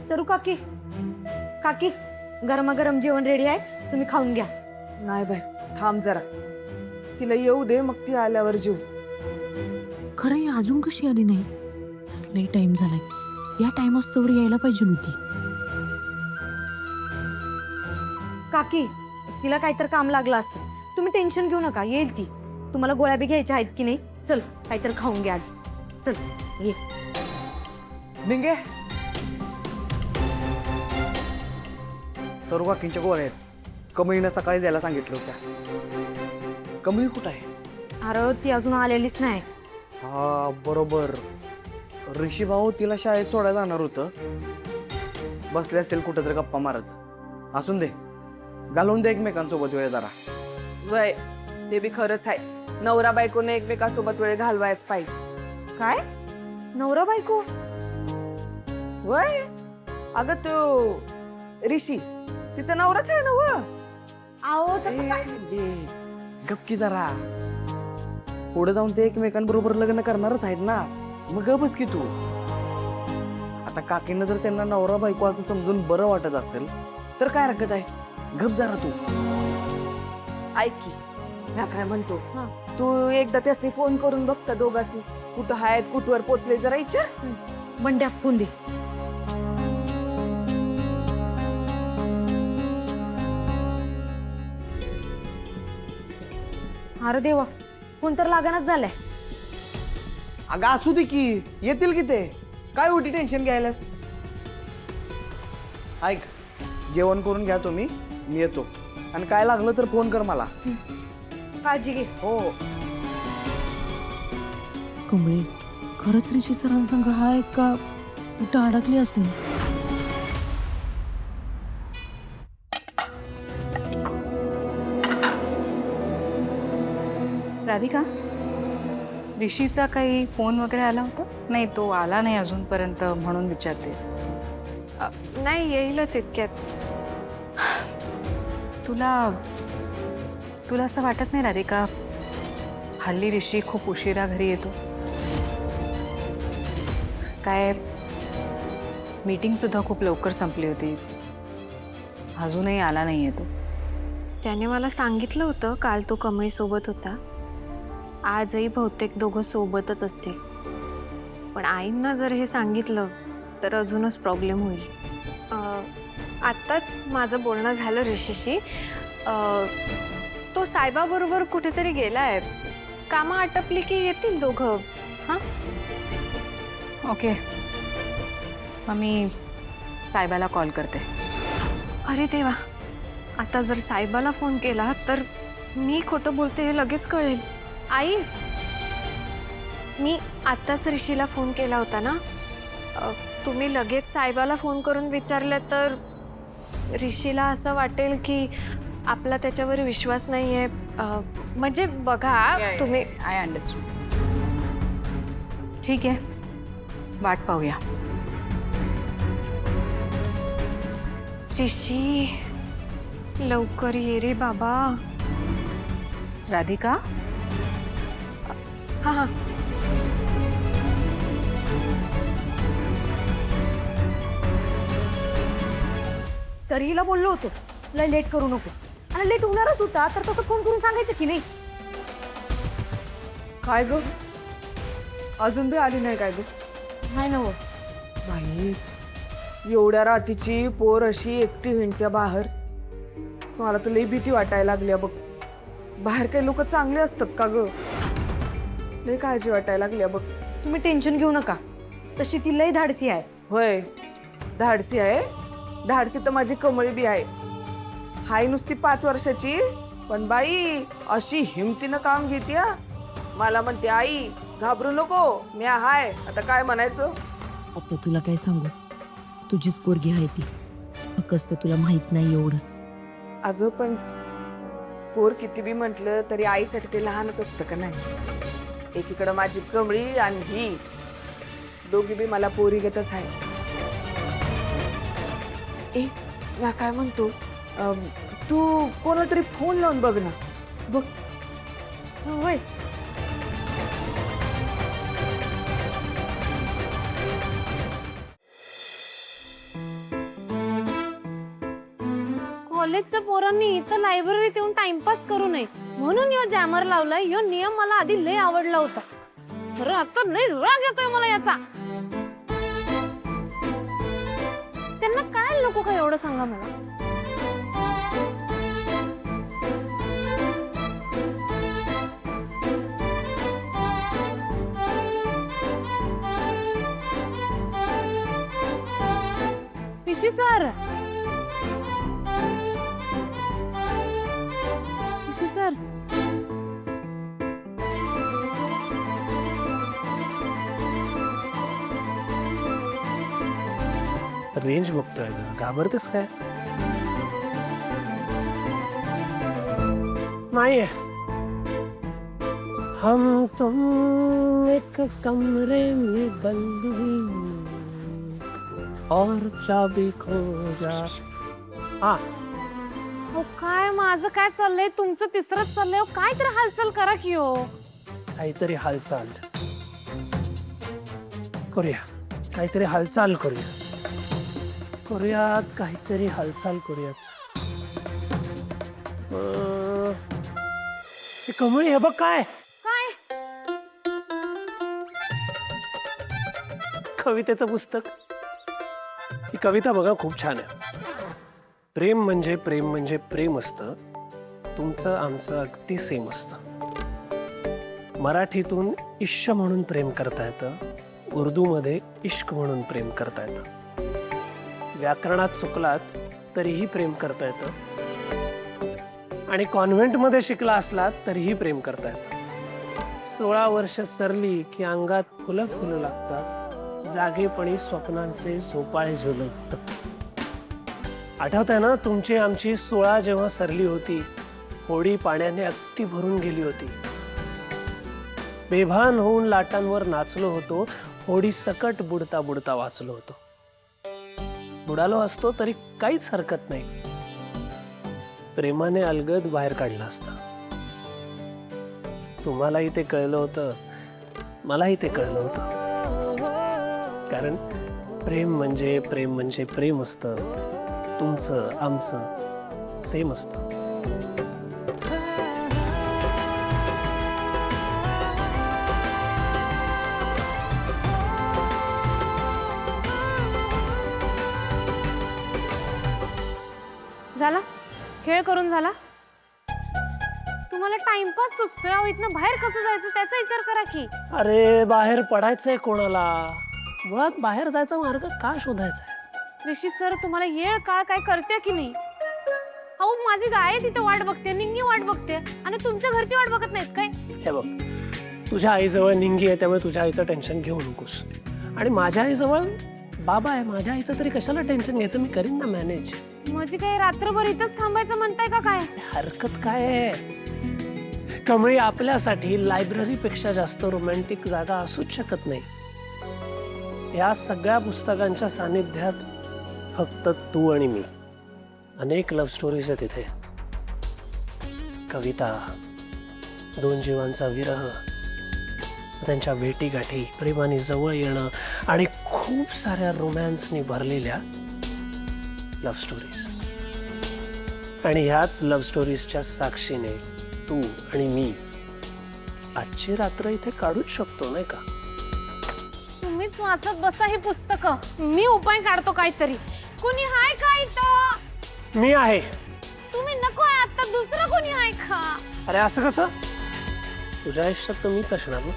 सरू काकी, काकी गरमागरम जेवण रेडी आहे, तुम्ही खाऊन घ्या. नाही बाई, थांब जरा, तिला येऊ दे, मग ती आल्यावर जेऊ. खरं ही अजून कशी आली नाही? लई टाइम झालाय. या टाइम असतोवर यायला पाहिजे होती. काकी तिला काहीतरी काम लागलं असेल, तुम्ही टेन्शन घेऊ नका, येईल ती. तुम्हाला गोळ्या बी घ्यायच्या आहेत की नाही? चल काहीतरी खाऊन घ्या. चल ये. निंगे सर्व काकींच्या गोळ्या आहेत. कमळीनं सकाळी द्यायला सांगितलं होत्या. कमळी कुठं आहे? अरे ती अजून आलेलीच नाही. हा बरोबर, ऋषी भाऊ तिला शाळेत सोडायला जाणार होतं. बसले असेल कुठं तरी गप्पा मारत. असून दे, घालवून दे एकमेकांसोबत वेळ जरा. वय ते बी खरंच आहे, नवरा बायकोने एकमेकांसोबत वेळ घालवायच पाहिजे. काय नवरा बायको? वय अगं तो ऋषी तिचा नवराच आहे ना व. आओ तसं काय? गपकी जरा. पुढे जाऊन ते एकमेकांबरोबर लग्न करणारच आहेत ना, मग गपच की तू. आता काकींना जर त्यांना नवरा बायको असं समजून बरं वाटत असेल तर काय हरकत आहे? गप जरा तू. ऐक की, मी काय म्हणतो, तू एकदा त्यासनी फोन करून बघ त्या दोघांनी कुठं आहेत, कुठवर पोचले जरा विचार. बंड्या फोन दे. अरे देवा, फोन तर लागणच झालाय. अगं असू दे की, येतील की ते. काय उठी टेन्शन घ्यायलास? ऐक, जेवण करून घ्या तुम्ही, मी येतो. आणि काय लागलं तर फोन कर मला. काळजी घे. हो. कमळे खरंच ऋषी सरांसंग हाय का कुठं अडकली असेल? राधिका, ऋषीचा काही फोन वगैरे आला होता? नाही, तो आला नाही अजूनपर्यंत म्हणून विचारते. नाही, येईलच इतक्यात. तुला असं वाटत नाही राधिका, हल्ली ऋषी खूप उशिरा घरी येतो? काय मीटिंग सुद्धा खूप लवकर संपली होती, अजूनही आला नाही येतो. त्याने मला सांगितलं होतं काल तो कमळी सोबत होता. आजही बहुतेक दोघं सोबतच असतील. पण आईंना जर हे सांगितलं तर अजूनच प्रॉब्लेम होईल. आत्ताच माझं बोलणं झालं ऋषीशी. तो साहेबाबरोबर कुठेतरी गेलाय. कामं आटपली की येतील दोघं. हां, ओके, मग मी साहेबाला कॉल करते. अरे देवा, आता जर साहेबाला फोन केला तर मी खोटं बोलते हे लगेच कळेल. आई, मी आत्ताच ऋषीला फोन केला होता ना. तुम्ही लगेच साहेबाला फोन करून विचारलं तर ऋषीला असं वाटेल की आपला त्याच्यावर विश्वास नाही आहे. म्हणजे बघा तुम्ही. I understand. ठीक आहे, वाट पाहूया. ऋषी लवकर ये रे बाबा. राधिका, हां हां. तरी हिला बोललो होतो लय लेट करू नको. आणि लेट होणारच होता तर तसं फोन करून सांगायचं की नाही? काय ग, अजून बी आली नाही काय ग? नाही ना हो. बाई, एवढ्या रात्रीची पोर अशी एकटी हिंडत्या बाहेर. मला तर लई भीती वाटायला लागली बघ. बाहेर काही लोक चांगले असतात का ग? लई काळजी वाटायला लागली बघ. तुम्ही टेन्शन घेऊ नका, तशी ती लय धाडसी आहे. होय, धाडसी आहे. धाडसी तर माझी कमळी बी आहे. हाय नुसती 5 वर्षाची, पण बाई अशी हिमतीनं काम घेते. मला म्हणते आई घाबरू नको, मी हाय. आता काय म्हणायचं? आता तुला काय सांगू, तुझीच पोरगी आहे ती. फक्त तुला माहित नाही एवढंच. अगं पण पोर किती बी म्हटलं तरी आईसाठी ते लहानच असतं का नाही? एकीकडं माझी कमळी आणि ही दोघी बी मला पोरीगतच आहे. मी काय म्हणतो, तू कोणाला तरी फोन लावून बघ ना. बघ. होय. कॉलेजच्या पोरांनी इथं लायब्ररीत येऊन टाइमपास करू नये म्हणून यो जॅमर लावलाय. यो नियम मला आधी लय आवडला होता. खरं आता लय राग येतोय मला याचा. त्यांना काय नको का एवढं सांगा मला. ऋषी सर, ऋषी सर, रेंज बघतोय ग, घाबरतेस काय? नाहीये. हम तुम एक कमरे में बंद हुई और चाबी खो जा. हा हो काय माझं काय चाललंय, तुमचं तिसरंच चाललंय. काय तर हालचाल करा की हो. काहीतरी हालचाल करूया, काहीतरी हालचाल करूया, करूयात काहीतरी हालचाल करूयात. हे कमळी, हे बघ काय काय कवितेचं पुस्तक. ही कविता बघा, खूप छान आहे. प्रेम म्हणजे प्रेम म्हणजे प्रेम असतं, तुमचं आमचं अगदी सेम असतं. मराठीतून इश्क म्हणून प्रेम करता येतं, उर्दूमध्ये इश्क म्हणून प्रेम करता येतं. व्याकरणात चुकलात तरीही प्रेम करता येतं, आणि कॉन्व्हेंटमध्ये शिकला असलात तरीही प्रेम करता येतं. 16 वर्ष सरली की अंगात फुलं फुलं लागतात, जागेपणी स्वप्नांचे झोपाळे झुलतात. आठवतंय ना तुमची आमची 16 जेव्हा सरली होती, होडी पाण्याने अगदी भरून गेली होती. बेभान होऊन लाटांवर नाचलो होतो, होडी सकट बुडता बुडता वाचलो होतो. बुडालो असतो तरी काहीच हरकत नाही, प्रेमाने अलगद बाहेर काढला असता. तुम्हालाही ते कळलं होतं, मलाही ते कळलं होतं. कारण प्रेम म्हणजे प्रेम म्हणजे प्रेम असतं, तुमचं आमचं सेम असतं. झाला खेळ करून झाला. तुम्हाला टाइमपास सुचतोय अहो, इथनं बाहेर कसं जायचं त्याचा विचार करा की. अरे बाहेर पडायचंय कोणाला, मुळात बाहेर जायचा मार्ग का शोधायचा आहे? ऋषी सर, तुम्हाला येळ काळ काय करते की नाही? अहो माझी गाय तिथे वाट बघते, निंगी वाट बघते, आणि तुमच्या घरची वाट बघत नाहीत काय? हे बघ, तुझ्या आईजवळ निंगी आहे त्यामुळे तुझ्या आईचं टेन्शन घेऊ नकोस, आणि माझ्या आईजवळ बाबा आहे, माझ्या आईचं तरी कशाला टेन्शन घ्यायचं, मी करीन ना मॅनेज. माझी काय रात्रभर इथंच थांबायचं म्हणताय का काय? हरकत काय आहे कमळी, आपल्यासाठी लायब्ररीपेक्षा जास्त रोमॅन्टिक जागा असूच शकत नाही. या सगळ्या पुस्तकांच्या सानिध्यात फक्त तू आणि मी. अनेक लव्ह स्टोरीज आहेत इथे, कविता, दोन जीवांचा विरह, त्यांच्या भेटीगाठी, प्रेमाने जवळ येणं, आणि खूप साऱ्या रोमॅन्सनी भरलेल्या लव्ह स्टोरीज. आणि ह्याच लव्ह स्टोरीजच्या साक्षीने तू आणि मी आजची रात्र इथे काढूच शकतो, नाही का? तुम्हीच वाचत बसा ही पुस्तकं, मी उपाय काढतो काहीतरी. कुणी हाय का इथं? मी आहे. तुम्ही नको आहे आता, दुसरं कोणी हाय का? अरे असं कसं? तुझ्या आयुष्यात तर मीच असणार ना.